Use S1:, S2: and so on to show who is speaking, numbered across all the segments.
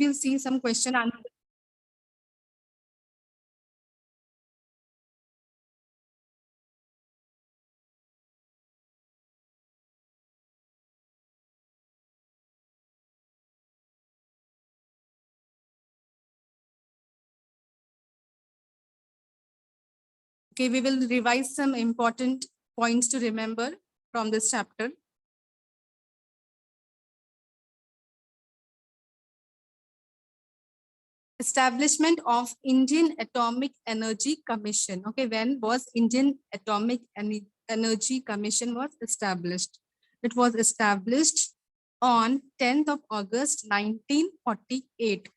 S1: we'll see some question answer. Okay, we will revise some important points to remember from this chapter. Establishment of Indian Atomic Energy Commission. Okay, when was Indian Atomic Energy Commission was established? It was established on 10th of August 1948,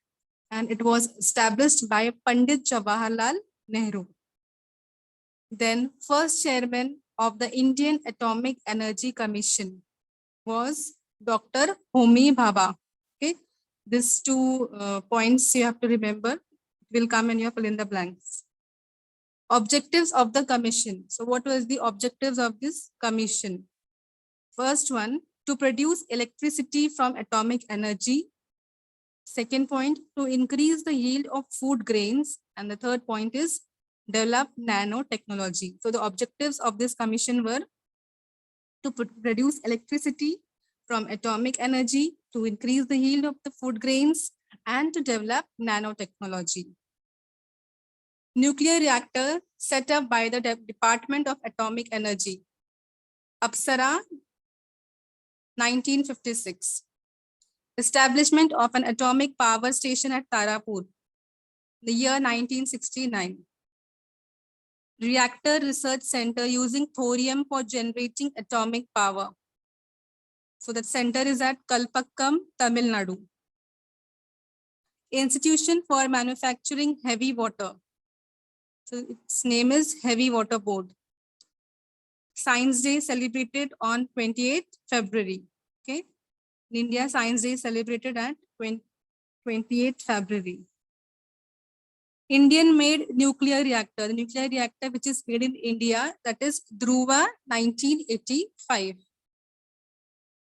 S1: and it was established by Pandit Jawaharlal Nehru. Then first chairman of the Indian Atomic Energy Commission was Dr. Homi Bhabha. Okay, these two points you have to remember. It will come in your fill in the blanks. Objectives of the commission. So what was the objectives of this commission? First one, to produce electricity from atomic energy. Second point, to increase the yield of food grains. And the third point is develop nanotechnology. So the objectives of this commission were to produce electricity from atomic energy, to increase the yield of the food grains, and to develop nanotechnology. Nuclear reactor set up by the Department of Atomic Energy. Apsara, 1956. Establishment of an atomic power station at Tarapur, the year 1969. Reactor Research Center using thorium for generating atomic power. So that center is at Kalpakkam, Tamil Nadu. Institution for Manufacturing Heavy Water. So its name is Heavy Water Board. Science Day celebrated on 28th February. Okay. In India, Science Day celebrated at 28th February. Indian made nuclear reactor. The nuclear reactor which is made in India, that is Dhruva 1985.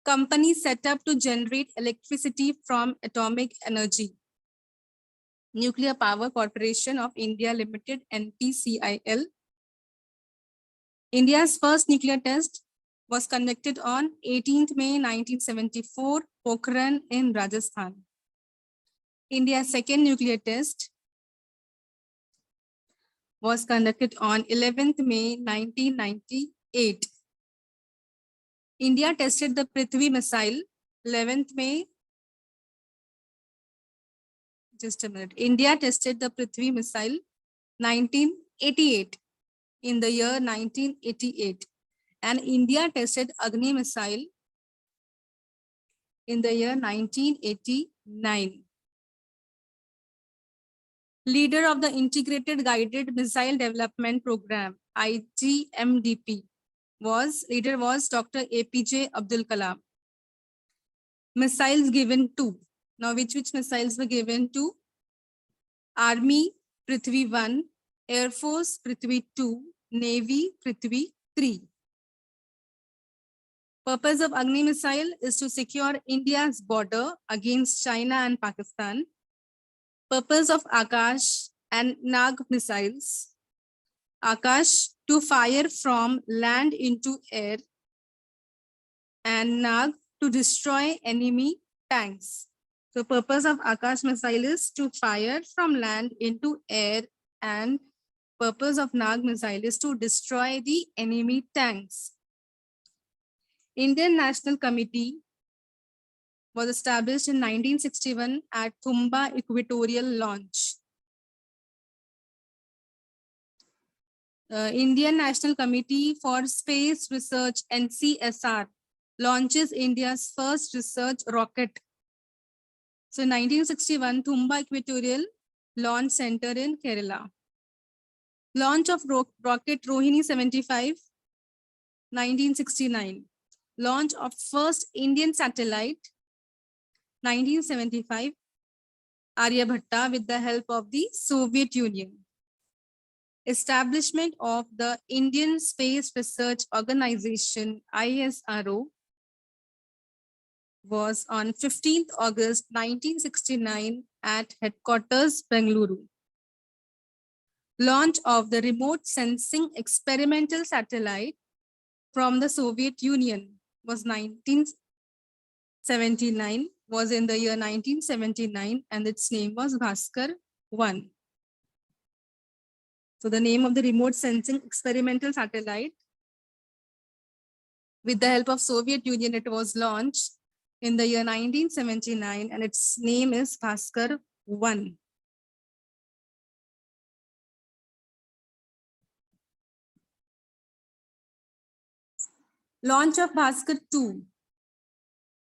S1: Company set up to generate electricity from atomic energy. Nuclear Power Corporation of India Limited, NPCIL. India's first nuclear test was conducted on 18th May 1974, Pokhran in Rajasthan. India's second nuclear test was conducted on 11th May 1998. India tested the Prithvi missile 11th May. Just a minute. India tested the Prithvi missile 1988, in the year 1988. And India tested Agni missile in the year 1989. Leader of the Integrated Guided Missile Development Program, IGMDP, was Dr. APJ Abdul Kalam. Missiles given to. Now, which missiles were given to? Army, Prithvi 1, Air Force, Prithvi 2, Navy, Prithvi 3. Purpose of Agni missile is to secure India's border against China and Pakistan. Purpose of Akash and Nag missiles. Akash, to fire from land into air, and Nag, to destroy enemy tanks. So purpose of Akash missile is to fire from land into air, and purpose of Nag missile is to destroy the enemy tanks. Indian National Committee was established in 1961 at Thumba Equatorial Launch. Indian National Committee for Space Research, NCSR, launches India's first research rocket. So 1961, Thumba Equatorial Launch Center in Kerala. Launch of rocket Rohini 75, 1969. Launch of first Indian satellite, 1975, Aryabhatta, with the help of the Soviet Union. Establishment of the Indian Space Research Organization, ISRO, was on 15th August 1969 at headquarters, Bengaluru. Launch of the remote sensing experimental satellite from the Soviet Union was in the year 1979, and its name was Bhaskar 1. So the name of the remote sensing experimental satellite with the help of Soviet Union, it was launched in the year 1979, and its name is Bhaskar 1. Launch of Bhaskar 2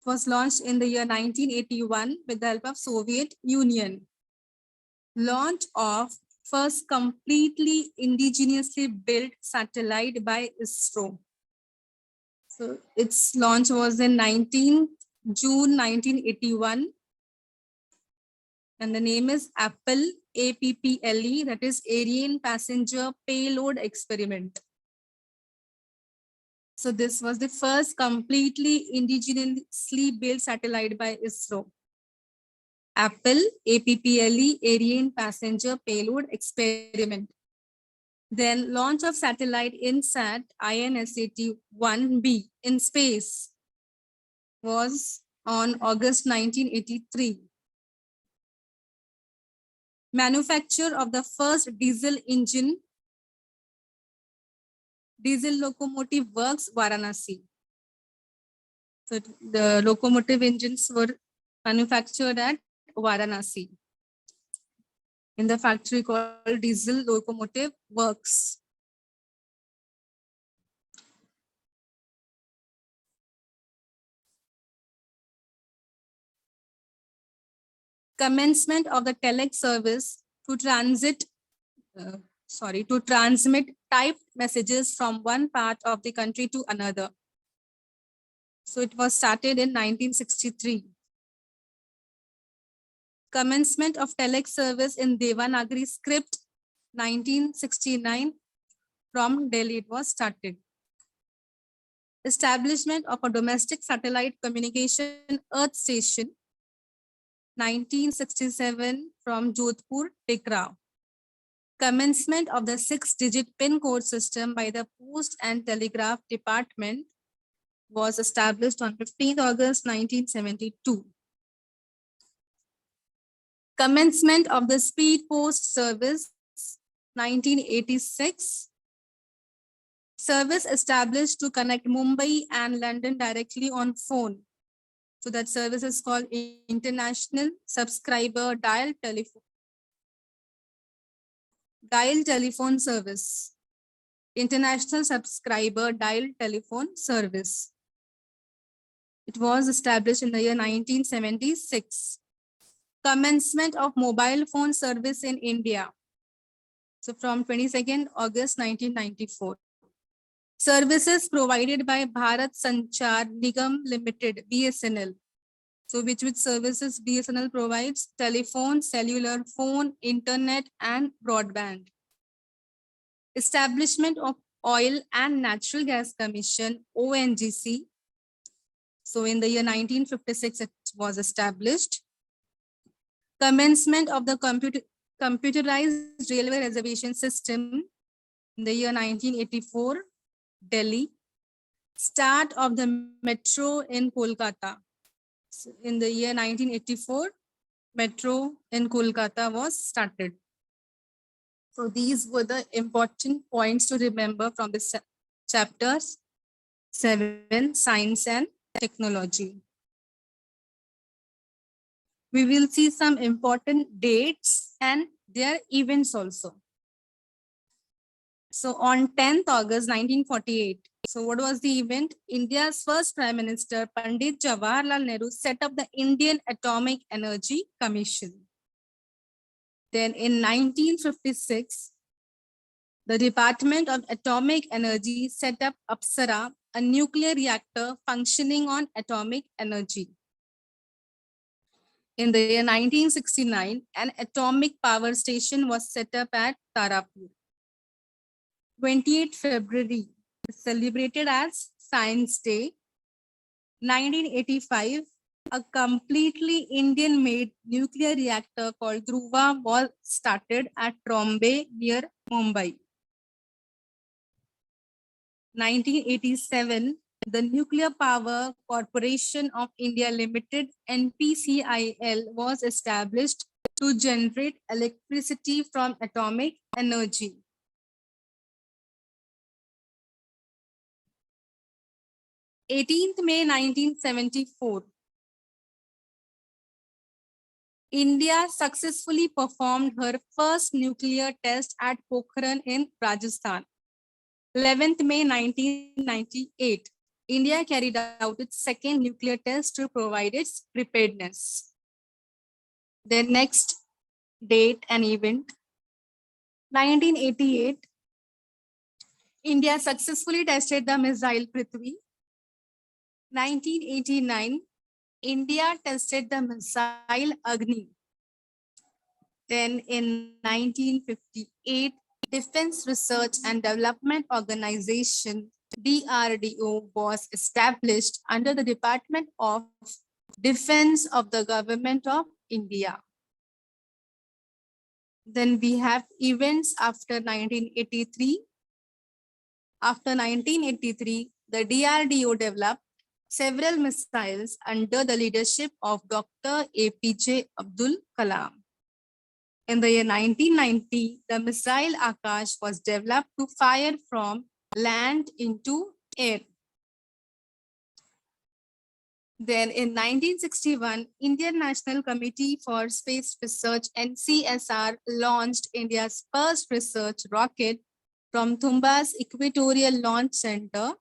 S1: was launched in the year 1981 with the help of Soviet Union. Launch of first completely indigenously built satellite by ISRO. So its launch was in June 1981. And the name is Apple APPLE, that is Ariane Passenger Payload Experiment. So this was the first completely indigenously built satellite by ISRO. Apple APPLE Ariane Passenger Payload Experiment. Then launch of satellite INSAT INSAT-1B in space was on August 1983. Manufacture of the first diesel locomotive works, Varanasi. So the locomotive engines were manufactured at Varanasi in the factory called Diesel Locomotive Works. Commencement of the telex service to transmit typed messages from one part of the country to another. So it was started in 1963. Commencement of telex service in Devanagari script, 1969. From Delhi it was started. Establishment of a domestic satellite communication earth station, 1967, from Jodhpur, Tikra. Commencement of the 6-digit PIN code system by the Post and Telegraph Department was established on 15th August 1972. Commencement of the Speed Post Service, 1986. Service established to connect Mumbai and London directly on phone. So that service is called International Subscriber Dial Telephone Service. International Subscriber Dial Telephone Service. It was established in the year 1976. Commencement of mobile phone service in India. So from 22nd August 1994. Services provided by Bharat Sanchar Nigam Limited, BSNL. So which services BSNL provides? Telephone, cellular, phone, internet, and broadband. Establishment of Oil and Natural Gas Commission, ONGC. So in the year 1956, it was established. Commencement of the computerized railway reservation system in the year 1984, Delhi. Start of the metro in Kolkata. So in the year 1984, metro in Kolkata was started. So these were the important points to remember from this chapters 7, Science and Technology. We will see some important dates and their events also. So on 10th August 1948, so what was the event? India's first Prime Minister, Pandit Jawaharlal Nehru, set up the Indian Atomic Energy Commission. Then in 1956, the Department of Atomic Energy set up Apsara, a nuclear reactor functioning on atomic energy. In the year 1969, an atomic power station was set up at Tarapur. 28th February is celebrated as Science Day. 1985, a completely Indian-made nuclear reactor called Dhruva was started at Trombay near Mumbai. 1987, the Nuclear Power Corporation of India Limited, NPCIL, was established to generate electricity from atomic energy. 18th May 1974, India successfully performed her first nuclear test at Pokhran in Rajasthan. 11th May 1998, India carried out its second nuclear test to provide its preparedness. The next date and event, 1988, India successfully tested the missile Prithvi. 1989, India tested the missile Agni. Then in 1958, Defense Research and Development Organization, DRDO, was established under the Department of Defense of the Government of India. Then we have events after 1983. After 1983, the DRDO developed several missiles under the leadership of Dr. APJ Abdul Kalam. In the year 1990, the missile Akash was developed to fire from land into air. Then in 1961, Indian National Committee for Space Research NCSR launched India's first research rocket from Thumba's Equatorial Launch Center,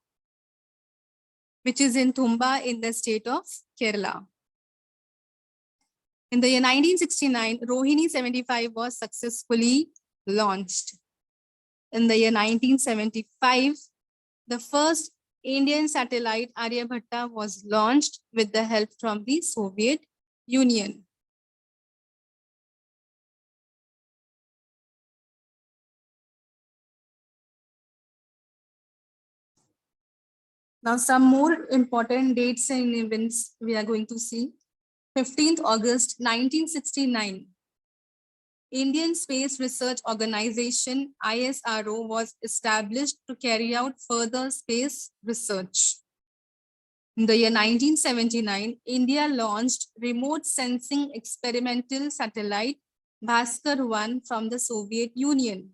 S1: which is in Thumba in the state of Kerala. In the year 1969, Rohini 75 was successfully launched. In the year 1975, the first Indian satellite Aryabhatta was launched with the help from the Soviet Union. Now, some more important dates and events we are going to see. 15th August 1969, Indian Space Research Organization ISRO was established to carry out further space research. In the year 1979, India launched remote sensing experimental satellite Bhaskar-1 from the Soviet Union.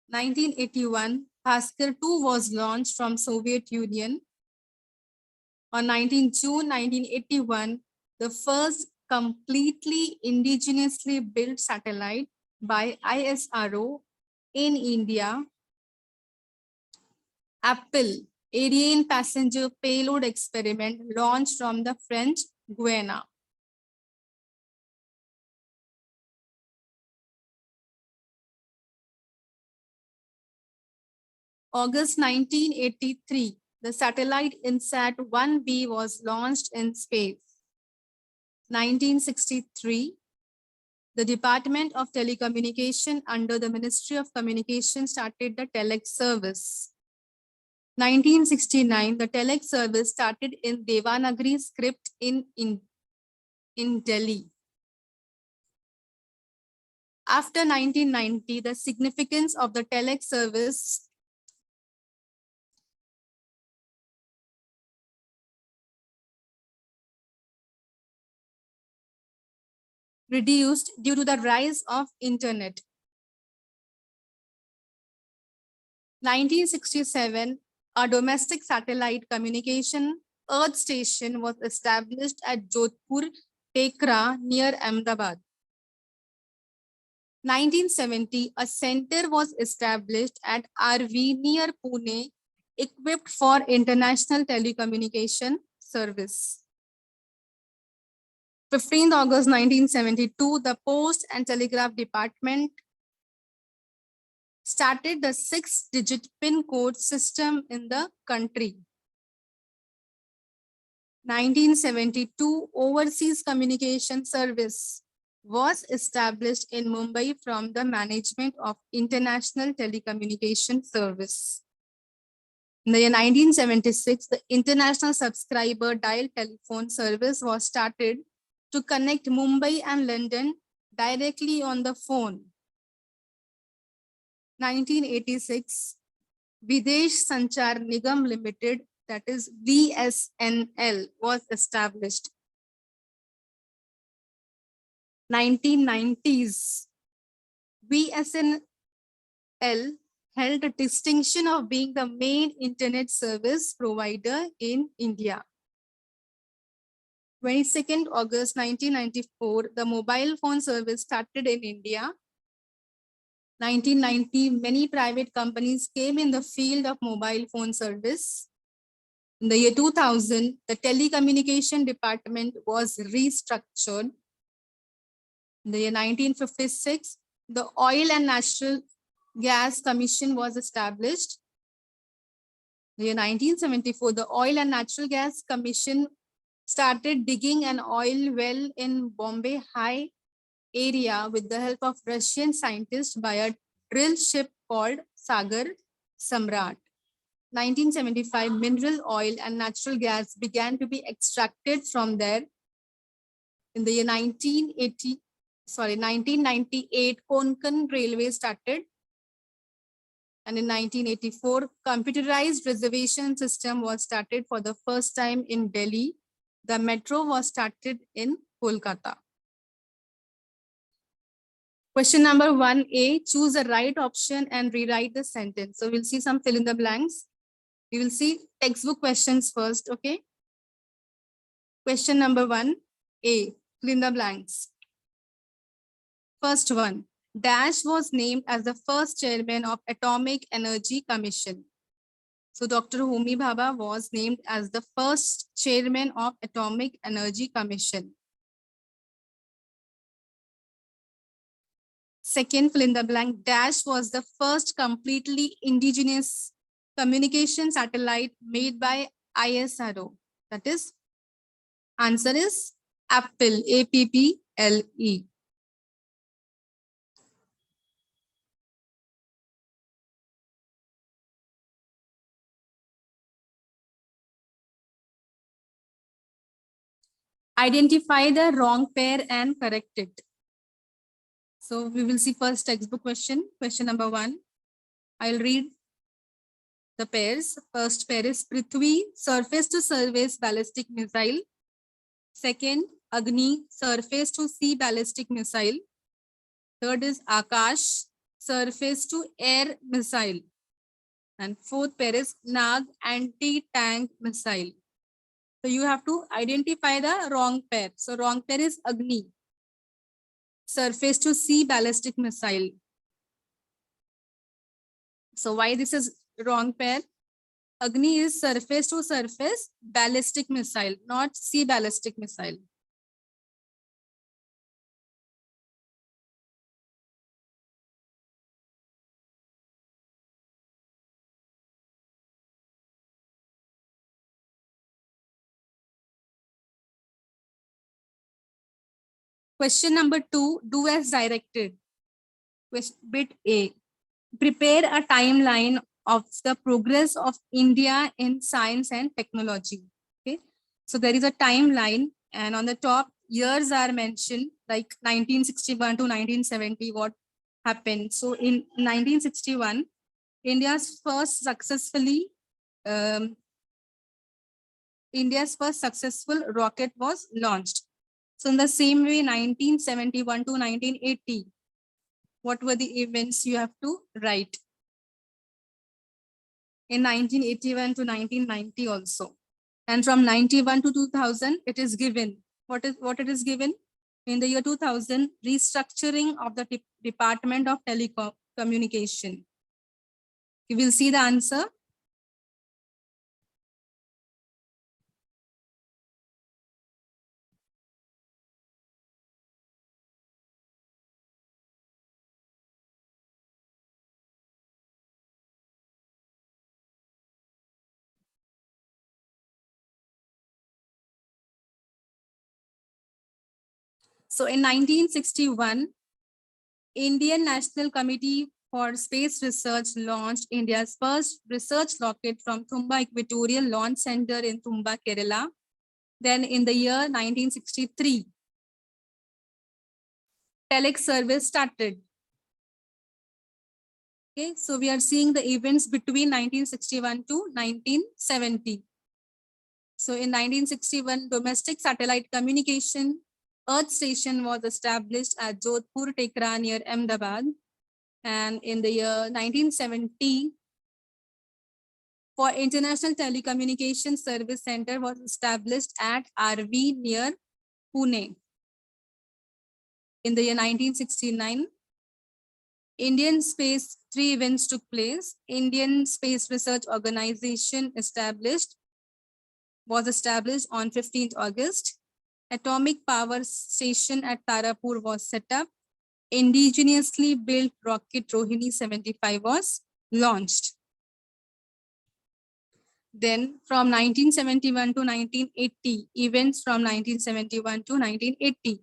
S1: 1981, Bhaskar-2 was launched from Soviet Union. On 19 June 1981, the first completely indigenously built satellite by ISRO in India, Apple Ariane passenger payload experiment launched from the French Guiana. August 1983, the satellite INSAT-1B was launched in space. 1963, the Department of Telecommunication under the Ministry of Communication started the telex service. 1969, the telex service started in Devanagari script in Delhi. After 1990, the significance of the telex service reduced due to the rise of internet. 1967, a domestic satellite communication earth station was established at Jodhpur, Tekra near Ahmedabad. 1970, a center was established at RV near Pune, equipped for international telecommunication service. 15th August 1972, the Post and Telegraph Department started the 6-digit PIN code system in the country. 1972, Overseas Communication Service was established in Mumbai from the management of International Telecommunication Service. In the year 1976, the international subscriber dial telephone service was started to connect Mumbai and London directly on the phone. 1986, Videsh Sanchar Nigam Limited, that is VSNL, was established. 1990s, VSNL held a distinction of being the main internet service provider in India. 22nd August 1994, the mobile phone service started in India. 1990, many private companies came in the field of mobile phone service. In the year 2000, the telecommunication department was restructured. In the year 1956, the Oil and Natural Gas Commission was established. In the year 1974, the Oil and Natural Gas Commission started digging an oil well in Bombay High area with the help of Russian scientists by a drill ship called Sagar Samrat. 1975, mineral oil and natural gas began to be extracted from there. In the year 1998, Konkan Railway started. And in 1984, computerized reservation system was started for the first time in Delhi. The metro was started in Kolkata. Question number 1A, choose the right option and rewrite the sentence. So we'll see some fill in the blanks. We will see textbook questions first, okay? Question number 1A, fill in the blanks. First one, Dash was named as the first chairman of Atomic Energy Commission. So Dr. Homi Bhabha was named as the first chairman of Atomic Energy Commission. Second, fill in the blank, Dash was the first completely indigenous communication satellite made by ISRO. That is, answer is Apple, A-P-P-L-E. Identify the wrong pair and correct it. So we will see first textbook question, question number 1. I'll read the pairs. First pair is Prithvi, surface to surface ballistic missile. Second, Agni, surface to sea ballistic missile. Third is Akash, surface to air missile. And fourth pair is Nag, anti-tank missile. So you have to identify the wrong pair. So wrong pair is Agni, surface to sea ballistic missile. So why this is wrong pair? Agni is surface to surface ballistic missile, not sea ballistic missile. Question number 2, do as directed. Bit A, prepare a timeline of the progress of India in science and technology. Okay, so there is a timeline, and on the top years are mentioned, like 1961 to 1970, what happened. So in 1961, India's first successful rocket was launched. So in the same way, 1971 to 1980, what were the events you have to write? In 1981 to 1990 also. And from 91 to 2000, it is given. What it is given? In the year 2000, restructuring of the Department of Telecommunication. You will see the answer. So in 1961, Indian National Committee for Space Research launched India's first research rocket from Thumba Equatorial Launch Center in Thumba, Kerala. Then in the year 1963, telex service started. Okay, so we are seeing the events between 1961 to 1970. So in 1961, domestic satellite communication Earth station was established at Jodhpur Tekra near Ahmedabad. And in the year 1970, for International Telecommunication Service Center was established at RV near Pune. In the year 1969, Indian space, 3 events took place. Indian Space Research Organization was established on 15th August. Atomic power station at Tarapur was set up. Indigenously built rocket Rohini 75 was launched. Then from 1971 to 1980, events from 1971 to 1980.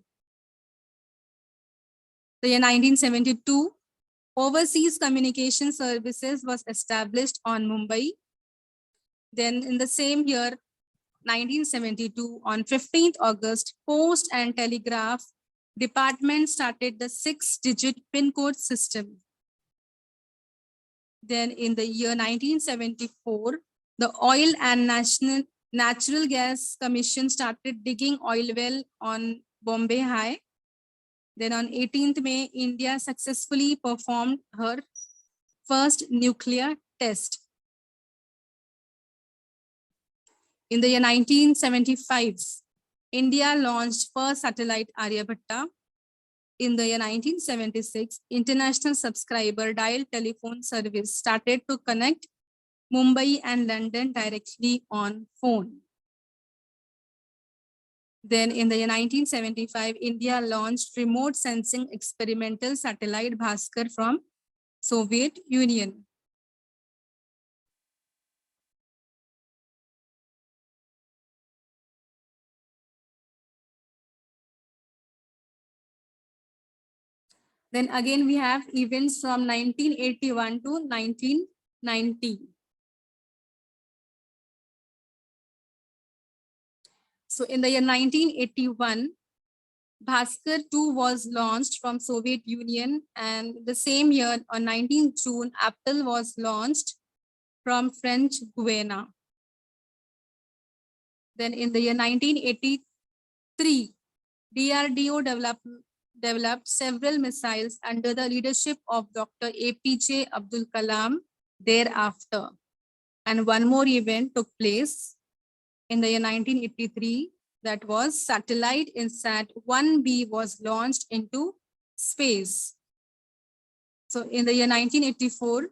S1: The year 1972, Overseas Communication Services was established on Mumbai. Then in the same year, 1972, on 15th August, Post and Telegraph Department started the 6-digit PIN code system. Then in the year 1974, the Oil and Natural Gas Commission started digging oil well on Bombay High. Then on 18th May, India successfully performed her first nuclear test. In the year 1975, India launched first satellite Aryabhatta. In the year 1976, international subscriber dial telephone service started to connect Mumbai and London directly on phone. Then in the year 1975, India launched remote sensing experimental satellite Bhaskar from Soviet Union. Then again, we have events from 1981 to 1990. So in the year 1981, Bhaskar 2 was launched from Soviet Union, and the same year on 19 June, Apple was launched from French Guiana. Then in the year 1983, DRDO developed several missiles under the leadership of Dr. APJ Abdul Kalam thereafter. And one more event took place in the year 1983, that was satellite INSAT 1B was launched into space. So in the year 1984,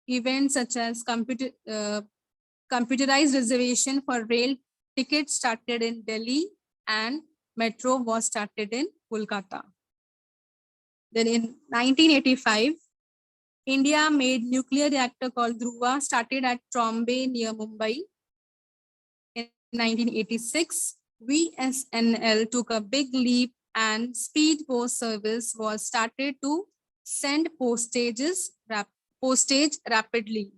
S1: events such as computerized reservation for rail tickets started in Delhi and metro was started in Kolkata. Then in 1985, India made nuclear reactor called Dhruva started at Trombay near Mumbai. In 1986, VSNL took a big leap and speed post service was started to send postage rapidly.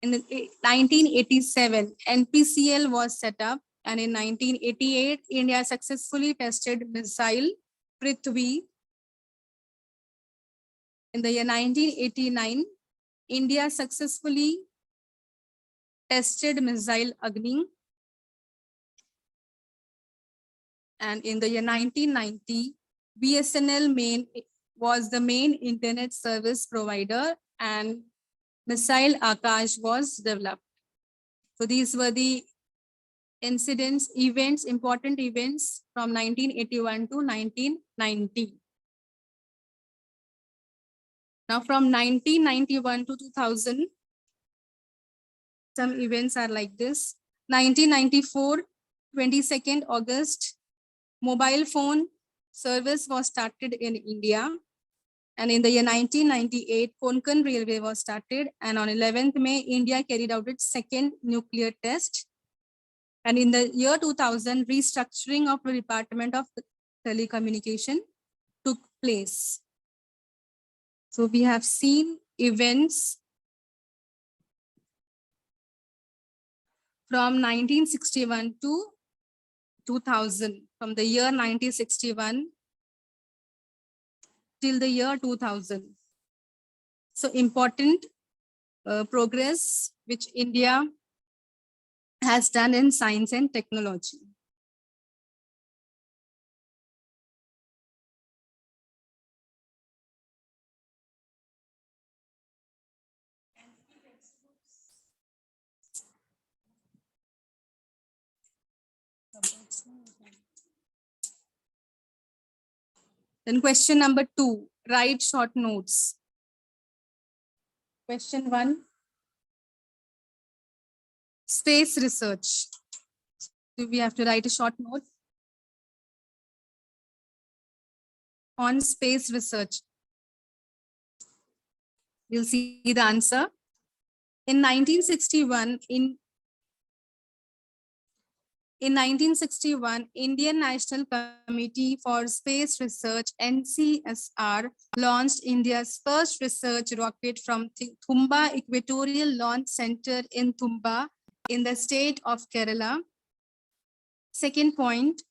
S1: In 1987, NPCL was set up, and in 1988, India successfully tested missile Prithvi. In the year 1989, India successfully tested missile Agni. And in the year 1990, BSNL was the main internet service provider, and missile Akash was developed. So these were the important events from 1981 to 1990. Now from 1991 to 2000, some events are like this. 1994, 22nd August, mobile phone service was started in India. And in the year 1998, Konkan Railway was started. And on 11th May, India carried out its second nuclear test. And in the year 2000, restructuring of the Department of Telecommunication took place. So we have seen events from 1961 to 2000, from the year 1961 till the year 2000. So important progress which India has done in science and technology. Then question number 2, write short notes. Question 1, space research. So we have to write a short note on space research. You'll see the answer. In 1961, in 1961, Indian National Committee for Space Research, NCSR, launched India's first research rocket from Thumba Equatorial Launch Center in Thumba in the state of Kerala. Second point,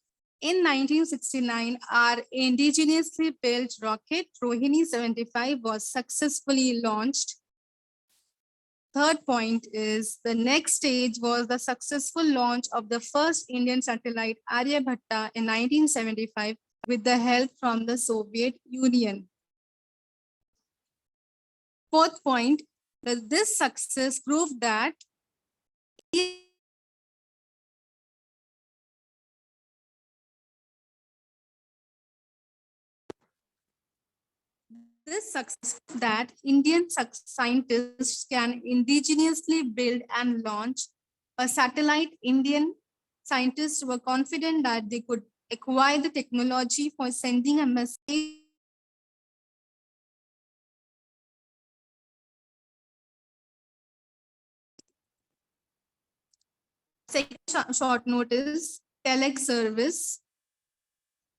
S1: in 1969, our indigenously built rocket Rohini 75 was successfully launched. Third point is the next stage was the successful launch of the first Indian satellite Aryabhatta in 1975 with the help from the Soviet Union. Fourth point, this success proved that this success that Indian scientists can indigenously build and launch a satellite. Indian scientists were confident that they could acquire the technology for sending a message. Second short note is telex service.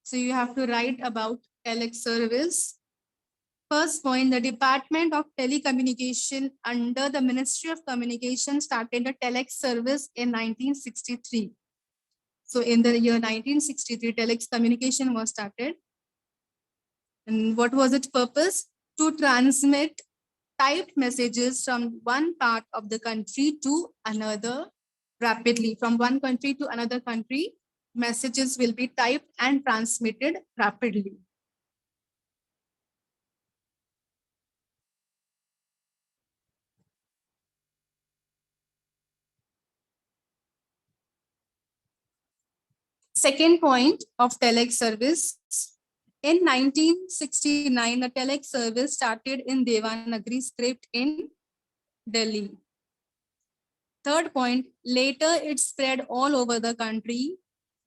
S1: So you have to write about telex service. First point, the Department of Telecommunication under the Ministry of Communication started a telex service in 1963. So in the year 1963, telex communication was started. And what was its purpose? To transmit typed messages from one part of the country to another rapidly. From one country to another country, messages will be typed and transmitted rapidly. Second point of telex service. In 1969, the telex service started in Devanagari script in Delhi. Third point, later it spread all over the country.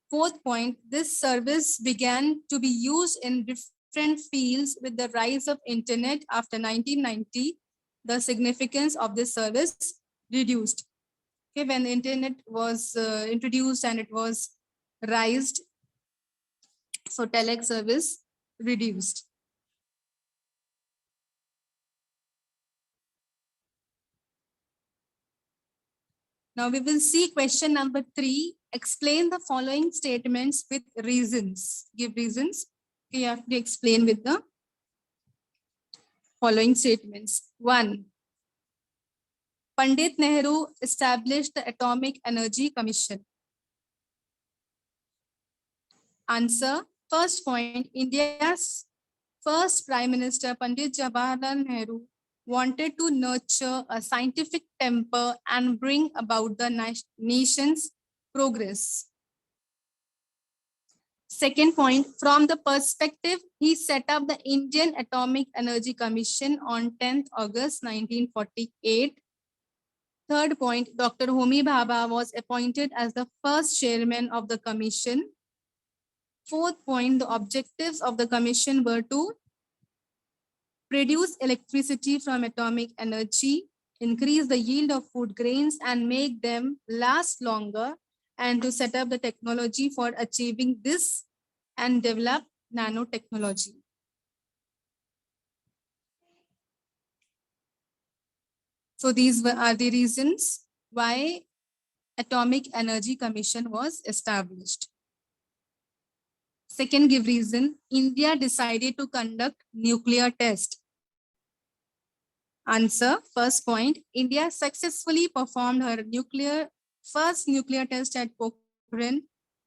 S1: Fourth point, this service began to be used in different fields with the rise of internet after 1990. The significance of this service reduced. Okay, when the internet was introduced and it was raised, so telex service reduced. Now we will see question number 3. Explain the following statements with reasons. Give reasons. You have to explain with the following statements. 1. Pandit Nehru established the Atomic Energy Commission. Answer. First point, India's first Prime Minister Pandit Jawaharlal Nehru wanted to nurture a scientific temper and bring about the nation's progress. Second point, from the perspective, he set up the Indian Atomic Energy Commission on 10th August 1948. Third point, Dr. Homi Bhabha was appointed as the first chairman of the commission. Fourth point, the objectives of the commission were to produce electricity from atomic energy, increase the yield of food grains and make them last longer, and to set up the technology for achieving this and develop nanotechnology. So these are the reasons why Atomic Energy Commission was established. Second give reason, India decided to conduct nuclear test. Answer, first point, India successfully performed her first nuclear test at Pokhran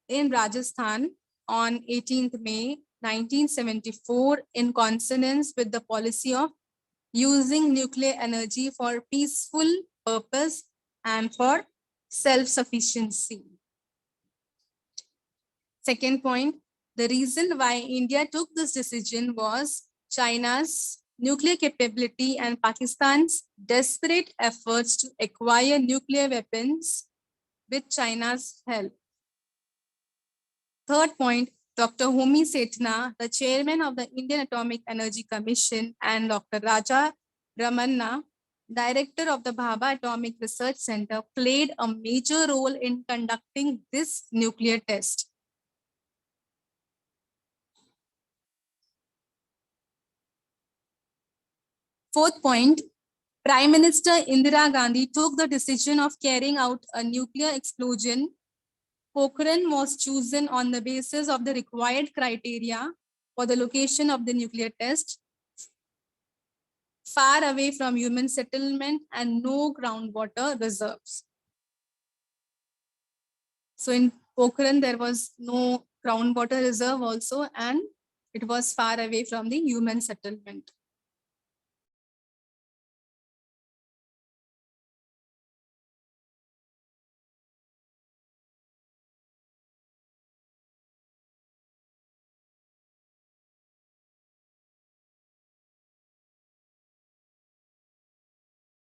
S1: in Rajasthan on 18th May 1974 in consonance with the policy of using nuclear energy for peaceful purpose and for self-sufficiency. Second point, the reason why India took this decision was China's nuclear capability and Pakistan's desperate efforts to acquire nuclear weapons with China's help. Third point, Dr. Homi Setna, the chairman of the Indian Atomic Energy Commission, and Dr. Raja Ramanna, director of the Bhabha Atomic Research Center, played a major role in conducting this nuclear test. Fourth point, Prime Minister Indira Gandhi took the decision of carrying out a nuclear explosion. Pokhran was chosen on the basis of the required criteria for the location of the nuclear test, far away from human settlement and no groundwater reserves. So in Pokhran, there was no groundwater reserve also, and it was far away from the human settlement.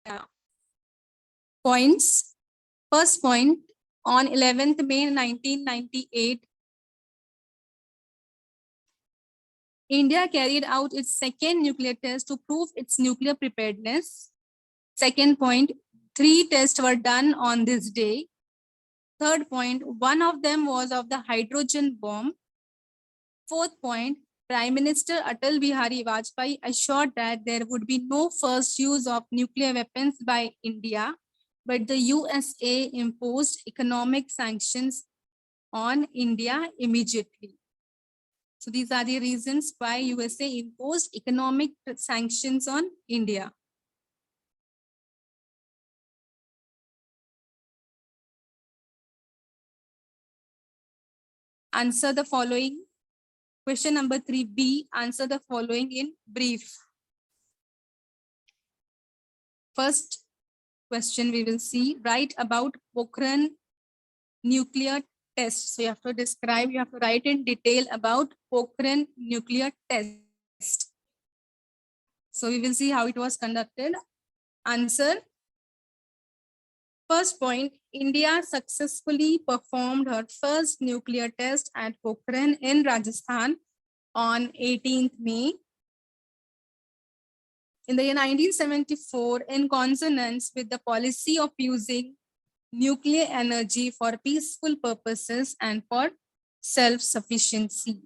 S1: Yeah. Points. First point, on 11th May 1998, India carried out its second nuclear test to prove its nuclear preparedness. Second point, 3 tests were done on this day. Third point, one of them was of the hydrogen bomb. Fourth point, Prime Minister Atal Bihari Vajpayee assured that there would be no first use of nuclear weapons by India, but the USA imposed economic sanctions on India immediately. So these are the reasons why USA imposed economic sanctions on India. Answer the following. Question number 3B, answer the following in brief. First question we will see, write about Pokhran nuclear test. So you have to describe, you have to write in detail about Pokhran nuclear test. So we will see how it was conducted. Answer. First point, India successfully performed her first nuclear test at Pokhran in Rajasthan on 18th May. In the year 1974, in consonance with the policy of using nuclear energy for peaceful purposes and for self-sufficiency.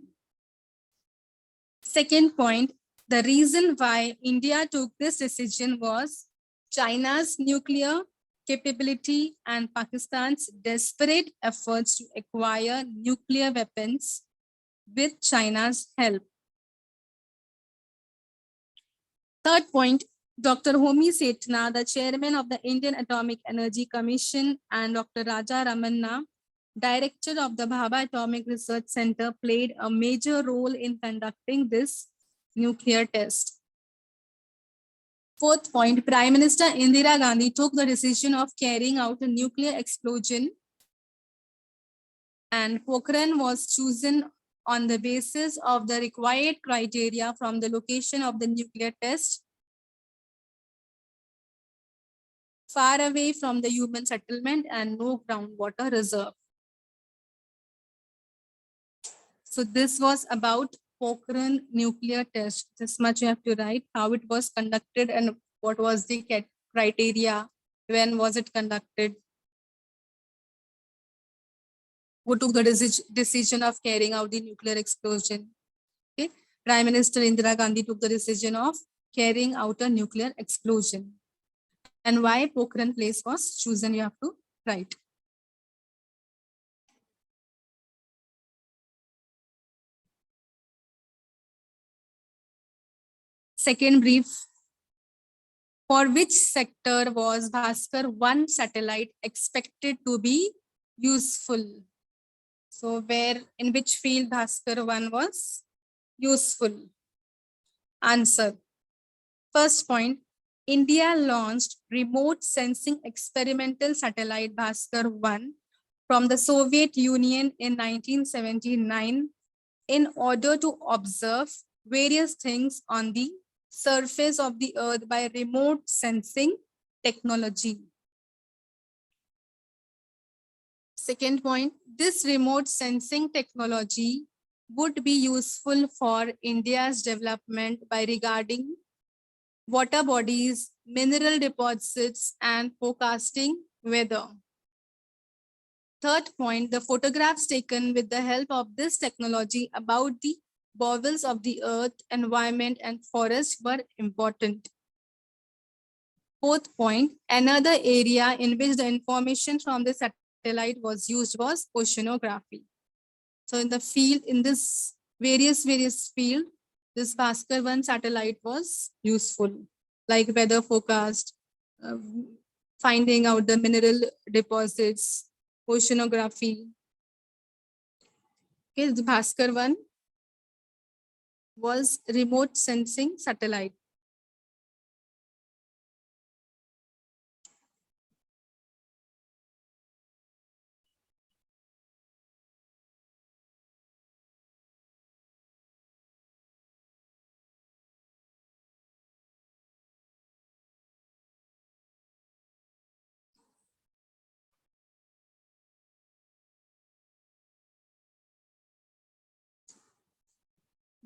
S1: Second point, the reason why India took this decision was China's nuclear capability and Pakistan's desperate efforts to acquire nuclear weapons with China's help. Third point, Dr. Homi Setna, the chairman of the Indian Atomic Energy Commission, and Dr. Raja Ramanna, director of the Bhabha Atomic Research Center, played a major role in conducting this nuclear test. Fourth point, Prime Minister Indira Gandhi took the decision of carrying out a nuclear explosion, and Pokhran was chosen on the basis of the required criteria from the location of the nuclear test, far away from the human settlement and no groundwater reserve. So this was about Pokhran nuclear test. This much you have to write, how it was conducted and what was the criteria, when was it conducted, who took the decision of carrying out the nuclear explosion. Okay. Prime Minister Indira Gandhi took the decision of carrying out a nuclear explosion. and why Pokhran place was chosen. You have to write. Second brief. For which sector was Bhaskar 1 satellite expected to be useful? So where, in which field Bhaskar 1 was useful? Answer. First point, India launched remote sensing experimental satellite Bhaskar 1 from the Soviet Union in 1979 in order to observe various things on the surface of the earth by remote sensing technology. Second point, this remote sensing technology would be useful for India's development by regarding water bodies, mineral deposits, and forecasting weather. Third point, the photographs taken with the help of this technology about the bowels of the earth, environment, and forest were important. Fourth point, another area in which the information from the satellite was used was oceanography. So in the field, in this various field, this Bhaskar 1 satellite was useful, like weather forecast, finding out the mineral deposits, oceanography. Okay, the Bhaskar 1 was remote sensing satellite.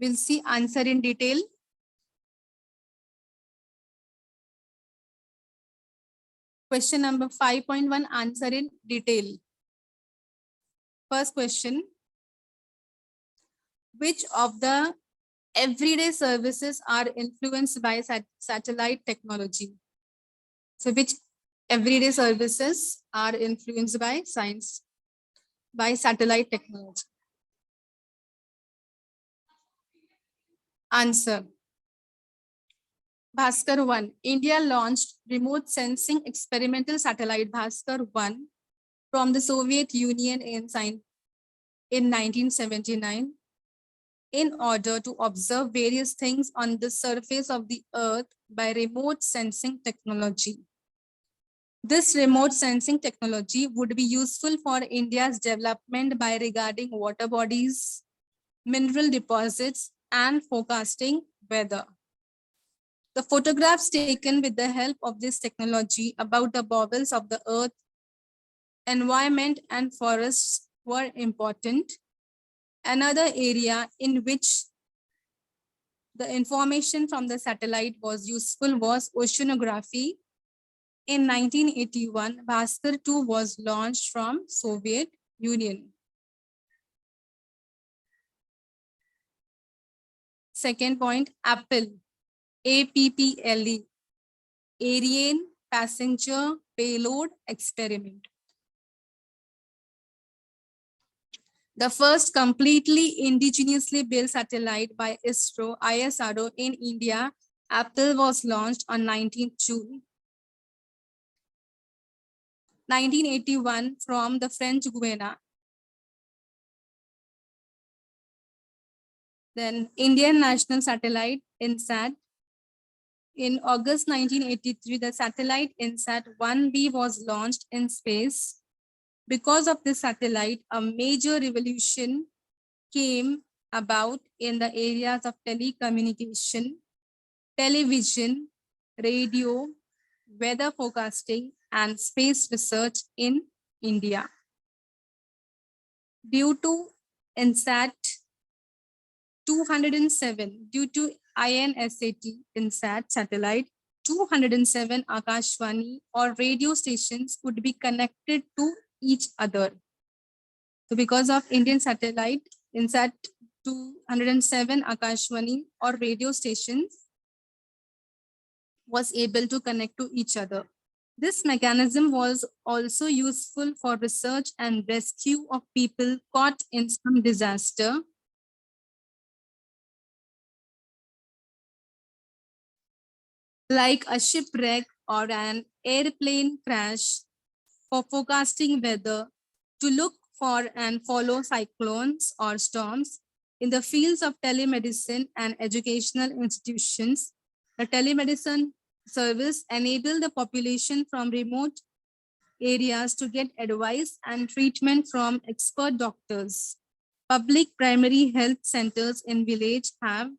S1: We'll see answer in detail. Question number 5.1, answer in detail. First question, which of the everyday services are influenced by satellite technology? So which everyday services are influenced by science, by satellite technology? Answer. Bhaskar 1. India launched remote sensing experimental satellite Bhaskar 1 from the Soviet Union in 1979 in order to observe various things on the surface of the earth by remote sensing technology. This remote sensing technology would be useful for India's development by regarding water bodies, mineral deposits, and forecasting weather. The photographs taken with the help of this technology about the bowels of the earth, environment, and forests were important. Another area in which the information from the satellite was useful was oceanography. In 1981, Bhaskar 2 was launched from Soviet Union. Second point, Apple, APPLE, Ariane Passenger Payload Experiment. The first completely indigenously built satellite by ISRO in India, Apple, was launched on 19th June 1981 from the French Guiana. Then Indian National Satellite INSAT. In August 1983, the satellite INSAT 1B was launched in space. Because of this satellite, a major revolution came about in the areas of telecommunication, television, radio, weather forecasting, and space research in India. Due to INSAT 207, due to INSAT, INSAT satellite, 207 Akashvani or radio stations could be connected to each other. So because of Indian satellite, INSAT 207 Akashvani or radio stations was able to connect to each other. This mechanism was also useful for research and rescue of people caught in some disaster, like a shipwreck or an airplane crash, for forecasting weather, to look for and follow cyclones or storms. In the fields of telemedicine and educational institutions, the telemedicine service enabled the population from remote areas to get advice and treatment from expert doctors. Public primary health centers in village have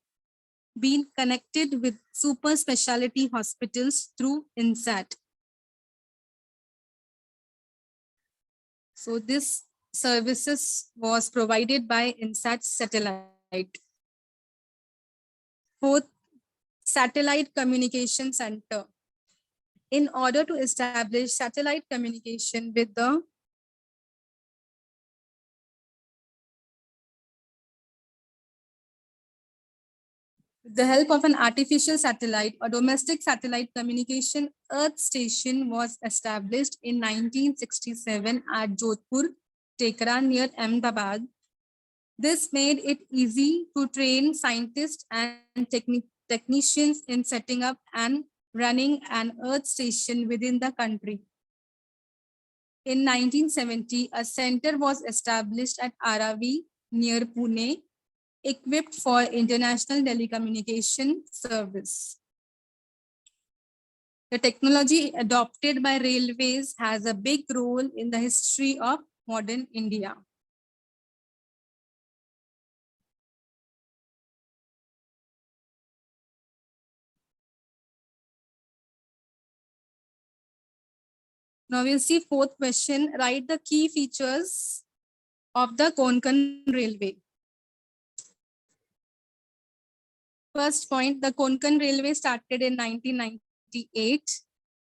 S1: been connected with super specialty hospitals through INSAT. So this services was provided by INSAT satellite. Fourth, satellite communication center. In order to establish satellite communication with the help of an artificial satellite, a domestic satellite communication earth station was established in 1967 at Jodhpur, Tekra near Ahmedabad. This made it easy to train scientists and technicians in setting up and running an earth station within the country. In 1970, a center was established at Aravi near Pune, equipped for international telecommunication service. The technology adopted by railways has a big role in the history of modern India. Now we'll see fourth question. Write the key features of the Konkan Railway. First point, the Konkan Railway started in 1998.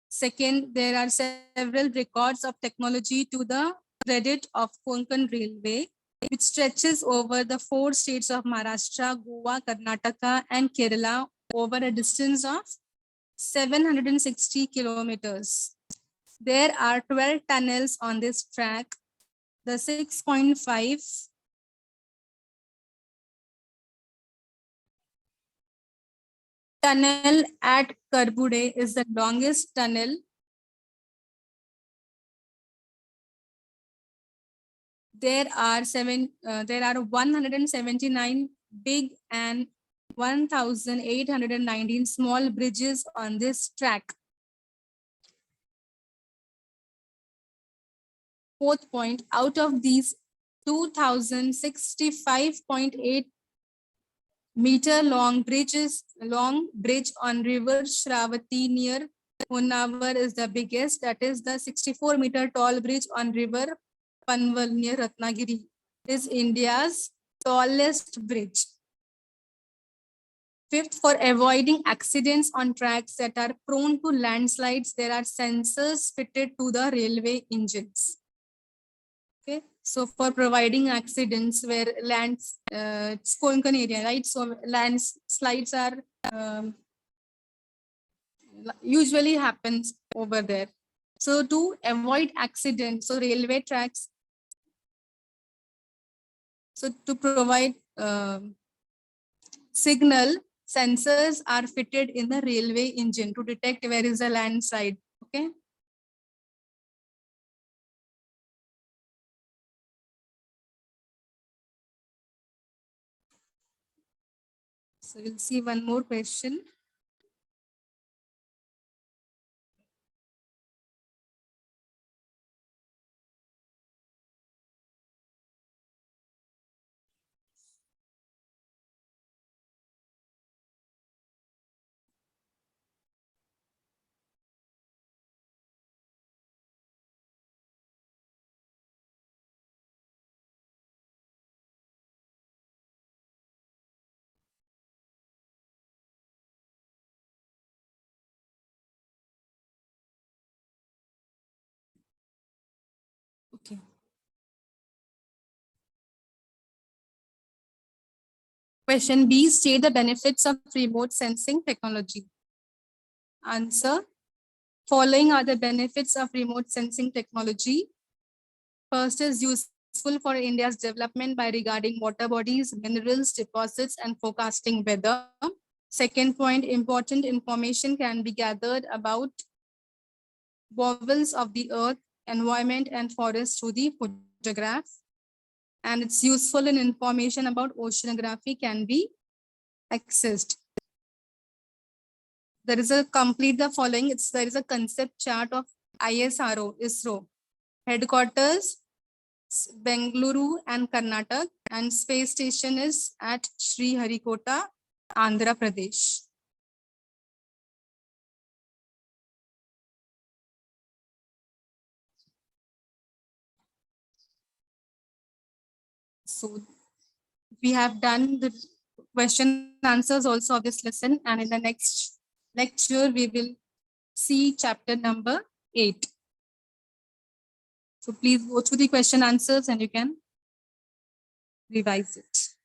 S1: Second, there are several records of technology to the credit of Konkan Railway, which stretches over the 4 states of Maharashtra, Goa, Karnataka, and Kerala over a distance of 760 kilometers. There are 12 tunnels on this track. The 6.5 tunnel at Karbude is the longest tunnel. There are 179 big and 1,819 small bridges on this track. Fourth point, out of these 2,065.8 meter long bridge on river Shravati near Honavar is the biggest. That is the 64-meter tall bridge on river Panval near Ratnagiri is India's tallest bridge. Fifth, for avoiding accidents on tracks that are prone to landslides, there are sensors fitted to the railway engines. Okay, so for providing accidents where lands, it's Konkan area, right? So landslides are usually happens over there. So to avoid accidents, so railway tracks, so to provide signal, sensors are fitted in the railway engine to detect where is a landslide. Okay. So we'll see one more question. Okay. Question B, state the benefits of remote sensing technology. Answer, Following are the benefits of remote sensing technology. First is useful for India's development by regarding water bodies, minerals, deposits, and forecasting weather. Second point, important information can be gathered about bowels of the earth, environment, and forest through the photograph. And it's useful in information about oceanography can be accessed. There is a complete the following. There is a concept chart of ISRO headquarters Bengaluru and Karnataka, and space station is at Sriharikota, Andhra Pradesh. So we have done the question answers also of this lesson, and in the next lecture we will see chapter number 8. So please go through the question answers and you can revise it.